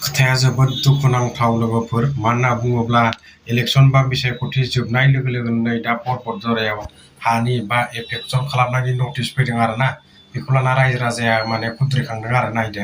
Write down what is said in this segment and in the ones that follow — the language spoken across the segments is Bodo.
खोथाया जोबोद दुखुनांथाव लोगोफोर मानो होनना बुङोब्ला इलेक्सन बा बिसायख'थि जोबनाय लोगो लोगोनो नै दा पर्बत जरायाव हानि बा एफेक्सन खालामनायनि नटिस फैदों आरोना बेखौ लाना रायजो राजाया माने खुद्रिखांदों आरो नायदो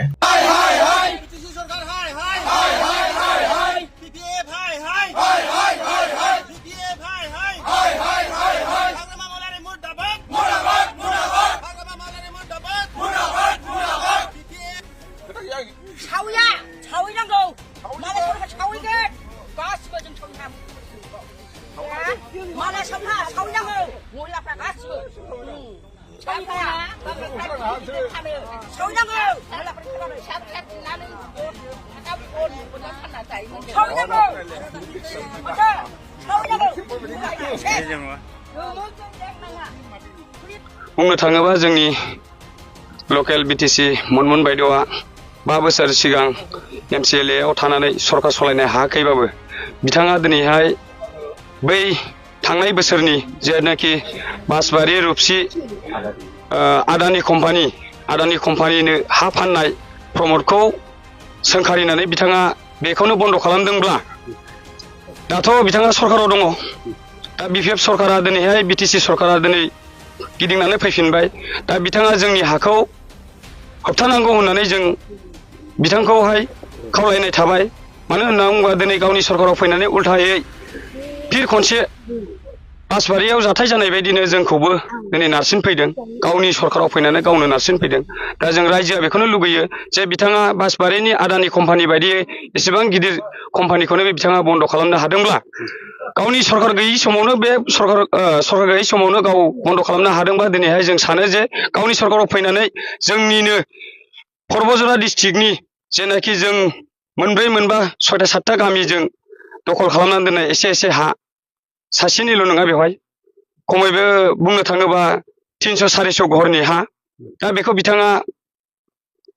बुंनो थाङोबा जोंनि लकेल बिटिसि मनमोन बायद'आ 5 बोसोर सिगां MCLA आव थानानै सरकार सलायनो हायाखैबाबो बिथाङा दिनैहाय बै थांनाय बोसोरनि जेनाखि बासबारि रुपसि आदानि कम्पानिनो हा फाननाय प्रमटखौ सोंखारिनानै बिथाङा बेखौनो बन्द खालामदोंब्ला दाथ' बिथाङा सरकाराव दङ दा BPF सरकारा दिनैहाय BTC सरकारा दिनै गिदिंनानै फैफिनबाय दा बिथाङा जोंनि हाखौ होबथानांगौ होननानै जों बिथांखौहाय खावलायनाय थाबाय मानो होनना बुङोबा दिनै गावनि सरकाराव फैनानै उल्थायै फिर खनसे बासबारियाव जाथाय जानाय बायदिनो जोंखौबो दिनै नारसिनफैदों गावनि सरकाराव फैनानै गावनो नारसिनफैदों दा जों रायजोआ बेखौनो लुगैयो जे बिथाङा बासबारिनि आदानि कम्पानि बायदि एसेबां गिदिर कम्पानिखौनो बिथाङा बन्द खालामनो हादोंब्ला गावनि सरकार गैयै समावनो बे सरकार गैयै समावनो गाव बन्द खालामनो हादोंबा दिनैहाय जों सानो जे गावनि सरकाराव फैनानै जोंनिनो पर्बजरा डिस्ट्रिक्टनि जेनाखि जों मोनब्रै मोनबा 6टा 7टा गामिजों दखल खालामनानै दोननाय एसे हा सासेनिल' नङा बेवहाय खमैबो बुंनो थाङोबा 300-400 घरनि हा दा बेखौ बिथाङा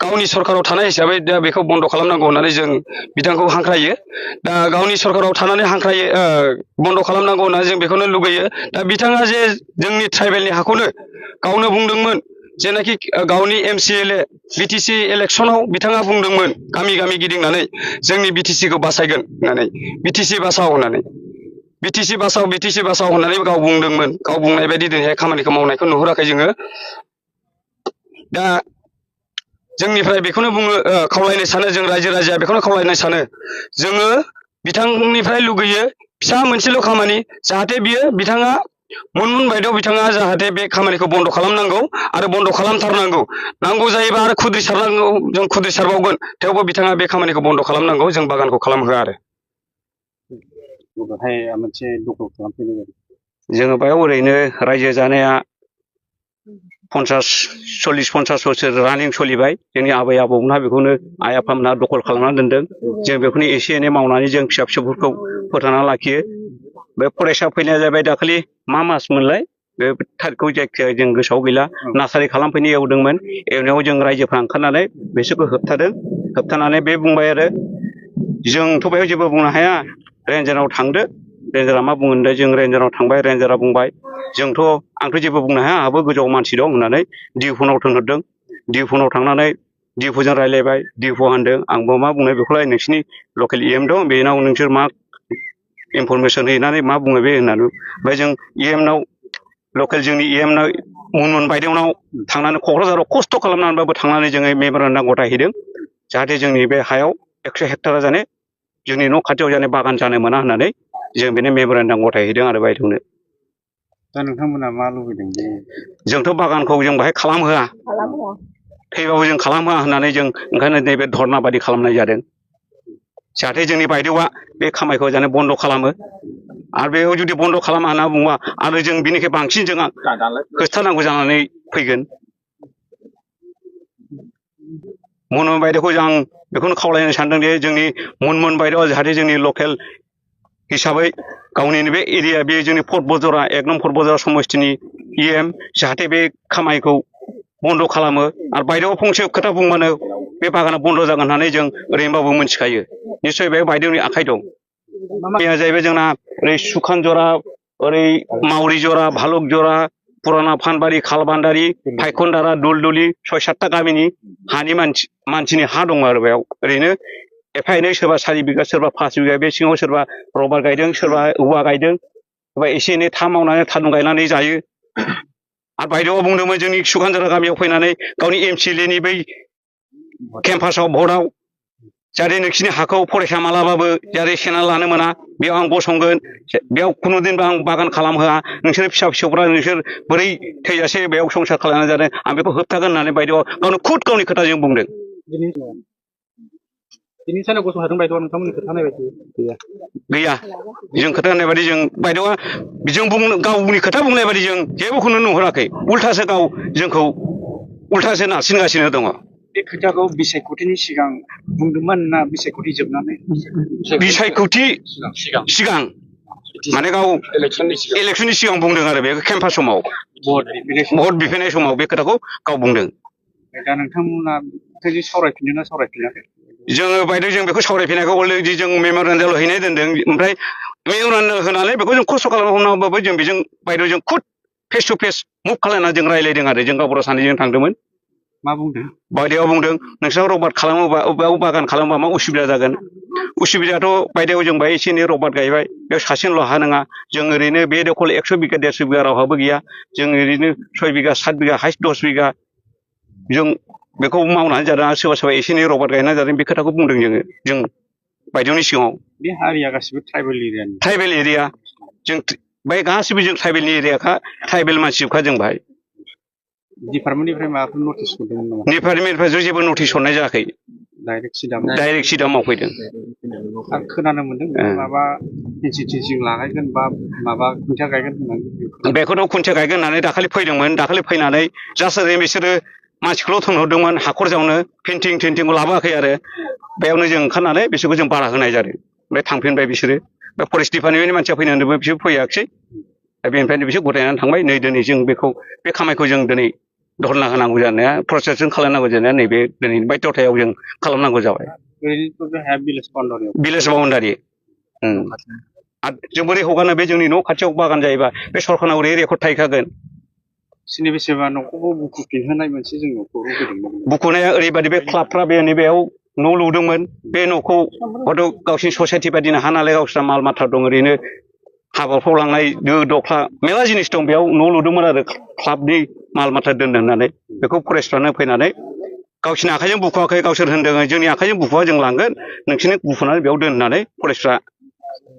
गावनि सरकाराव थानाय हिसाबै दा बेखौ बन्द खालामनांगौ होननानै जों बिथांखौ हांख्रायो दा गावनि सरकाराव थानानै हांख्रायो बन्द खालामनांगौ होननानै जों बेखौनो लुगैयो दा बिथाङा जे जोंनि ट्राइबेलनि हाखौनो गावनो बुंदोंमोन जेनाखि गावनि MCLA BTC इलेक्सनाव बिथाङा बुंदोंमोन गामि गामि गिदिंनानै जोंनि BTCखौ बासायगोन होननानै BTC बासाव होननानै BTC बासाव होननानै गाव बुंदोंमोन गाव बुंनाय बायदि दिनैहाय खामानिखौ मावनायखौ नुहुराखै जोङो दा जोंनिफ्राय बेखौनो बुङो खावलायनो सानो जों रायजो राजाया बेखौनो खावलायनो सानो जोङो बिथांनिफ्राय लुगैयो फिसा मोनसेल' खामानि जाहाथे बिथाङा मनमोन बायद'आव बिथाङा जाहाथे बे खामानिखौ बन्द खालामनांगौ आरो बन्द खालामथारनांगौ नांगौ जायोबा आरो खुद्रिसारनांगौ जों खुद्रिसारबावगोन थेवबो बिथाङा बे खामानिखौ बन्द खालामनांगौ जों बागानखौ खालामहोआ आरो जोङो बेयाव ओरैनो रायजो जानाया 40-50 बोसोर रानिं सोलिबाय जोंनि आबै आबौमोनहा बेखौनो आइ आफामोनहा दखल खालामनानै दोनदों जों बेखौनो एसे एनै मावनानै जों फिसा फिसौफोरखौ फोथांना लाखियो बे फरायसा फैनाया जाबाय दाखालि मा मास मोनलाय बे थारिखखौ जायखिजाया जों गोसोआव गैला नार्सारि खालामफैनो एवदोंमोन एवनायाव जों रायजोफ्रा ओंखारनानै बिसोरखौ होबथानानै बे बुंबाय आरो जोंथ' बेयाव जेबो बुंनो हाया रेन्जाराव थांदो रेन्जारा मा बुङो होनदों जों रेन्जाराव थांबाय रेन्जारा बुंबाय आंथ' जेबो बुंनो हाया आंहाबो गोजौआव मानसि दं होननानै डिफुनाव थिनहरदों डिफुनाव थांनानै डिफुजों रायलायबाय डिफु होनदों आंबो मा बुंनो बेखौलाय नोंसिनि लकेल EM दं बेनाव नोंसोर मा इनफरमेसन हैनानै मा बुङो बे होननानै ओमफ्राय जों EMनाव लकेल जोंनि EMनाव मनमोन बायद'नाव थांनानै क'क्राझाराव खस्थ' खालामनानैबाबो थांनानै जोङो मेम'रेन्डाम गथायहैदों जाहाथे जोंनि बे हायाव 100 हेक्टारा जाने जोंनि न' खाथियाव जाने बागान जानो मोना होननानै जों बेनो मेम'रेन्डाम गथायहैदों आरो बायद'नो दा नोंथांमोना मा लुबैदों जोंथ' बागानखौ जों बाहाय खालामहोआ थैबाबो जों खालामहोआ होननानै जों ओंखायनो नैबे धर्ना बादि खालामनाय जादों जाहाथे जोंनि बायद'आ बे खामायखौ जाने बन्द खालामो आरो बेयाव जुदि बन्द खालामा होनना बुङोबा आरो जों बिनिख्रुइ बांसिन जों होबथानांगौ जानानै फैगोन मनमोन बायद'खौ आं बेखौनो खावलायनो सानदों दि जोंनि मनमोन बायद'आ जाहाथे जोंनि लकेल हिसाबै गावनि बे एरिया बे जोंनि पर्बजरा 1 नं पर्बजरा समस्तिनि EM जाहाथे बे खामानिखौ बन्द खालामो आरो बायद'आव फंसे खोथा बुंबानो बे बागाना बन्द जागोन होननानै जों ओरैनोबाबो मिथिखायो निश्चय बे बायद'नि आखाइ दं जाहैबाय जोंना ओरै सुखान जरा ओरै मावरि जरा भालुक जरा पुराना फानबारि खालबान्दारि फायखनदारा दुलदुलि 6-7टा गामिनि हानि मानसिनि हा दङ आरो बेयाव ओरैनो एफा एनै सोरबा 4 बिगा सोरबा 5 बिगा बे सिङाव सोरबा रबार गायदों सोरबा औवा गायदों सोरबा एसे एनै था मावनानै थारुन गायनानै जायो आरो बायदेवा बुंदोंमोन जोंनि सुखानजरा गामियाव फैनानै गावनि MCLA नि बै केम्पासाव भटआव जाहाथे नोंसिनि हाखौ फरायसा मालाबाबो जाहाथे सेना लानो मोना बेयाव आं गसंगोन बेयाव खुनुदिनबो आं बागान खालामहोआ नोंसोर फिसा फिसौफ्रा नोंसोर बोरै थैजासे बेयाव संसार खालामनानै जादों आं बेखौ होबथागोन होननानै बायदेवा गावनो खुद गावनि खोथाजों बुंदों दिनै सानाव गसंखादों बायद'आ नोंथांमोननि खोथा होनाय बायदि गैया जों खोथा होननाय बायदि जों बायदेवा जों गावनि खोथा बुंनाय बायदि जों जेबोखौनो नुहुराखै उल्थासो गाव जोंखौ उल्थासो नारसिनगासिनो दङ बे खोथाखौ बिसायख'थिनि सिगां बुंदोंमोन ना बिसायख'थि जोबनानै बिसायख'थि सिगां माने गाव इलेक्सननि सिगां बुंदों आरो बे केम्पास समाव भट बिफैनाय समाव बे खोथाखौ गाव बुंदों दा नोंथांमोना खोथाजों सावरायफिनदों ना सावरायफिनाखै जोङो बायदेव जों बेखौ सावरायफिननायखौ अलरेडि जों मेम'रेन्डाम हैनाय दोनदों ओमफ्राय मेम'रेन्डाम होनानै बेखौ जों खस्थ' खालामनांगौबाबो जों बेजों बायदेव जों खुद फेस टु फेस मुभ खालामनानै जों रायज्लायदों आरो जों गावबुरा सानैजों थांदोंमोन मा बुंदों बायदेवा बुंदों नोंसोर रबार्ट खालामोबा बेयाव बागान खालामोबा मा उसुबिदा जागोन उसुबिदायाथ' बायदेव जों बाहाय एसे एनै रबार्ट गायबाय बेयाव सासेनिल' हा नङा जों ओरैनो बे दखल 100 बिगा 150 बिगा रावहाबो गैया जों ओरैनो 6 बिगा 7 बिगा हाइस्ट 10 बिगा जों बेखौ मावनानै जादों सोरबा सोरबा एसे एनै रबार्ट गायनानै जादों बे खोथाखौ बुंदों जों बायदेवनि सिगाङाव बे हारिया गासिबो ट्राइबेल एरिया जों बाय गासिबो जों ट्राइबेलनि एरियाखा ट्राइबेल मानसिखा जों बाहाय डिपार्टमेन्टनिफ्राय माबाफोर नटिस मोनदोंमोन नामा डिपार्टमेन्टनिफ्राय जेबो नटिस हरनाय जायाखै डाइरेक्ट सिदा मावफैदों आं खोनानो मोनदों माबा टिचिं लागायगोन बा माबा खुन्थिया गायगोन होननानै बेखौथ' खुन्थिया गायगोन होननानै दाखालि फैदोंमोन दाखालि फैनानै जास्ट ओरैनो बिसोरो मानसिखौल' थोनहरदोंमोन हाखर जावनो पेन्टिंखौ लाबोआखै आरो बेयावनो जों ओंखारनानै बिसोरखौ जों बारा होनाय जादों ओमफ्राय थांफिनबाय बिसोरो फरेस्ट डिपार्टमेन्टनि मानसिया फैनानैबो बिसोर फैयाखिसै बेनिफ्रायनो बिसोर गथायनानै थांबाय नै दिनै जों बे खामानिखौ जों दिनै धरना होनांगौ जानाया प्रसेसजों खालामनांगौ जानाया नैबे दिनैनि बायध'थायाव जों खालामनांगौ जाबाय भिलेज बाउन्डारि जों बोरै हगारनो बे जोंनि न' खाथियाव बागान जायोबा बे सरखारनाव ओरै रेकर्ड थाहैखागोन बेसेबा न'खौबो बुखुफिनहोनाय मोनसे जों न'खौ बुखुनाया ओरैबायदि बे क्लाबफ्रा बेयाव न' लुदोंमोन बे न'खौ हयथ' गावसिनि ससाइटि बायदिनो हा नालाय गावस्रा माल माथा दं ओरैनो हाबाफ्राव लांनाय दो दख्ला मेरला जिनिस दं बेयाव न' लुदोंमोन आरो क्लाबनि माल माथा दोनदों होननानै बेखौ फरेस्टफ्रानो फैनानै गावसिनि आखाइजों बुखुवाखै गावसोर होनदों जोंनि आखाइजों बुखुवा जों लांगोन नोंसोरनि बुखुनानै बेयाव दोन होननानै फरेस्टफ्रा